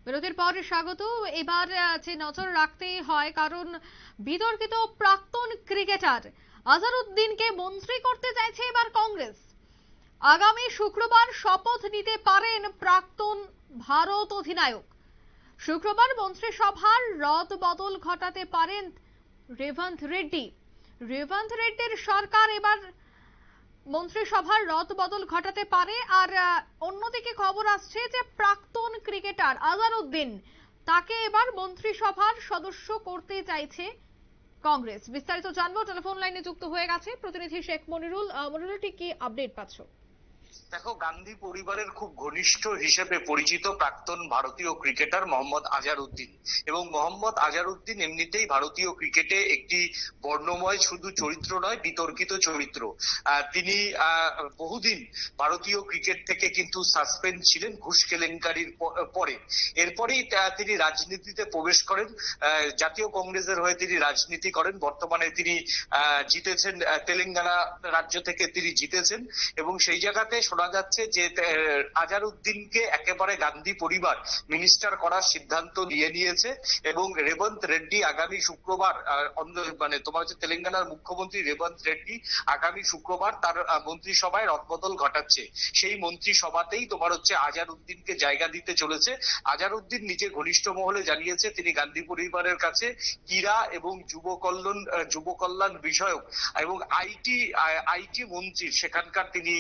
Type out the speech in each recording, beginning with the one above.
বিরতির পর স্বাগত। এবার যে নজর রাখতেই হয়, কারণ বিতর্কিত প্রাক্তন ক্রিকেটার আজহারউদ্দিনকে মন্ত্রী করতে চাইছে এবার কংগ্রেস। আগামী শুক্রবার শপথ নিতে পারেন প্রাক্তন ভারত অধিনায়ক। শুক্রবার মন্ত্রিসভার রদবদল ঘটাতে পারেন রেবন্ত রেড্ডি। রেবন্ত রেড্ডির সরকার এবার মন্ত্রিসভার রদবদল ঘটাতে পারে। আর অন্যদিকে খবর আসছে যে প্রাক্তন ক্রিকেটার আজহারউদ্দিন, তাকে এবার মন্ত্রিসভার সদস্য করতে চাইছে কংগ্রেস। বিস্তারিত জানবো, টেলিফোন লাইনে যুক্ত হয়ে গেছে প্রতিনিধি শেখ মনিরুল। মনিরুল, ঠিক কি আপডেট পাচ্ছ? দেখো, গান্ধী পরিবারের খুব ঘনিষ্ঠ হিসেবে পরিচিত প্রাক্তন ভারতীয় ক্রিকেটার মোহাম্মদ আজহারউদ্দিন, এবং মোহাম্মদ আজহারউদ্দিন এমনিতেই ভারতীয় ক্রিকেটে একটি বর্ণময় শুধু চরিত্র নয়, বিতর্কিত চরিত্র। তিনি বহুদিন ভারতীয় ক্রিকেট থেকে কিন্তু সাসপেন্ড ছিলেন ঘুষ কেলেঙ্কারির পরে। এরপরেই তিনি রাজনীতিতে প্রবেশ করেন। জাতীয় কংগ্রেসের হয়ে তিনি রাজনীতি করেন। বর্তমানে তিনি জিতেছেন, তেলেঙ্গানা রাজ্য থেকে তিনি জিতেছেন, এবং সেই জায়গাতে শোনা যাচ্ছে যে আজহারউদ্দিনকে একেবারে গান্ধী পরিবার মিনিস্টার করার সিদ্ধান্ত নিয়ে নিয়েছে। এবং রেবন্ত রেড্ডি আগামী শুক্রবার, মানে তোমার হচ্ছে তেলেঙ্গানার মুখ্যমন্ত্রী রেবন্ত রেড্ডি আগামী শুক্রবার তার মন্ত্রিসভায় রদবদল ঘটাচ্ছে। সেই মন্ত্রিসভাতেই তোমার হচ্ছে আজহারউদ্দিনকে জায়গা দিতে চলেছে। আজহারউদ্দিন নিজে ঘনিষ্ঠ মহলে জানিয়েছে তিনি গান্ধী পরিবারের কাছে ক্রীড়া এবং যুব কল্যাণ বিষয়ক এবং আইটি মন্ত্রী সেখানকার তিনি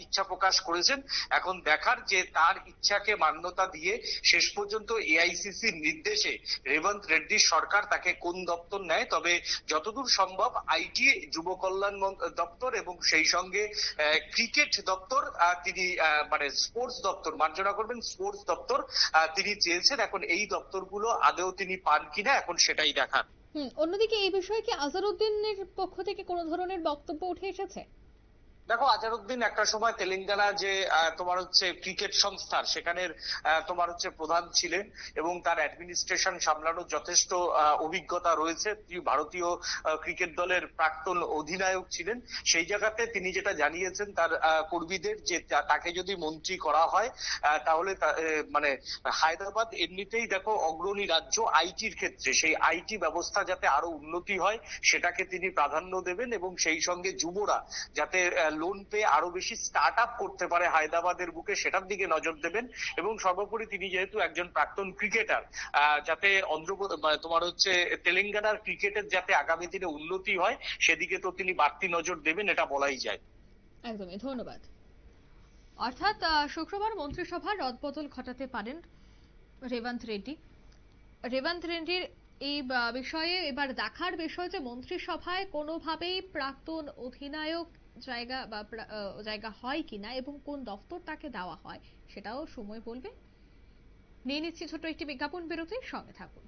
ইচ্ছা প্রকাশ করেছেন। এখন দেখার যে তার ইচ্ছাকে মান্যতা দিয়ে শেষ পর্যন্ত এআইসিসির নির্দেশে রেবন্ত রেড্ডির সরকার তাকে কোন দপ্তর নেয়। তবে যতদূর সম্ভব আইটি, যুব কল্যাণ দপ্তর এবং সেই সঙ্গে ক্রিকেট দপ্তর, তিনি মানে স্পোর্টস দপ্তর, মার্জনা করবেন স্পোর্টস দপ্তর তিনি চেয়েছেন। এখন এই দপ্তরগুলো আদৌ তিনি পান কিনা এখন সেটাই দেখার। অন্যদিকে এই বিষয়ে কি আজহারউদ্দিনের পক্ষ থেকে কোনো ধরনের বক্তব্য উঠে এসেছে? দেখো, আজহারউদ্দিন একটা সময় তেলেঙ্গানা যে তোমার হচ্ছে ক্রিকেট সংস্থার সেখানের তোমার হচ্ছে প্রধান ছিলেন, এবং তার অ্যাডমিনিস্ট্রেশন সামলানোর যথেষ্ট অভিজ্ঞতা রয়েছে। তিনি ভারতীয় ক্রিকেট দলের প্রাক্তন অধিনায়ক ছিলেন। সেই জায়গাতে তিনি যেটা জানিয়েছেন তার কর্মীদের যে তাকে যদি মন্ত্রী করা হয় তাহলে মানে হায়দ্রাবাদ এমনিতেই দেখো অগ্রণী রাজ্য আইটির ক্ষেত্রে, সেই আইটি ব্যবস্থা যাতে আরো উন্নতি হয় সেটাকে তিনি প্রাধান্য দেবেন, এবং সেই সঙ্গে যুবরা যাতে লোন পেয়ে আরো বেশি স্টার্ট আপ করতে পারে হায়দ্রাবাদের বুকে, সেটার দিকে নজর দেবেন। এবং সর্বোপরি তিনি যেহেতু একজন প্রাক্তন ক্রিকেটার, যাতে তোমার হচ্ছে তেলেঙ্গানার ক্রিকেটের যাতে আগামী দিনে উন্নতি হয় সেদিকে তো তিনি বাড়তি নজর দেবেন, এটা বলাই যায়। একদমই, ধন্যবাদ। অর্থাৎ শুক্রবার মন্ত্রিসভার রদবদল ঘটাতে পারেন রেবন্ত রেড্ডি। রেবন্ত রেড্ডির এই বিষয়ে এবার দেখার বিষয় যে মন্ত্রিসভায় কোনোভাবেই প্রাক্তন অধিনায়ক জায়গা হয় কিনা এবং কোন দপ্তর তাকে দেওয়া হয় সেটাও সময় বলবে। নিয়ে নিচ্ছি ছোট একটি বিজ্ঞাপন বিরতি, সঙ্গে থাকুন।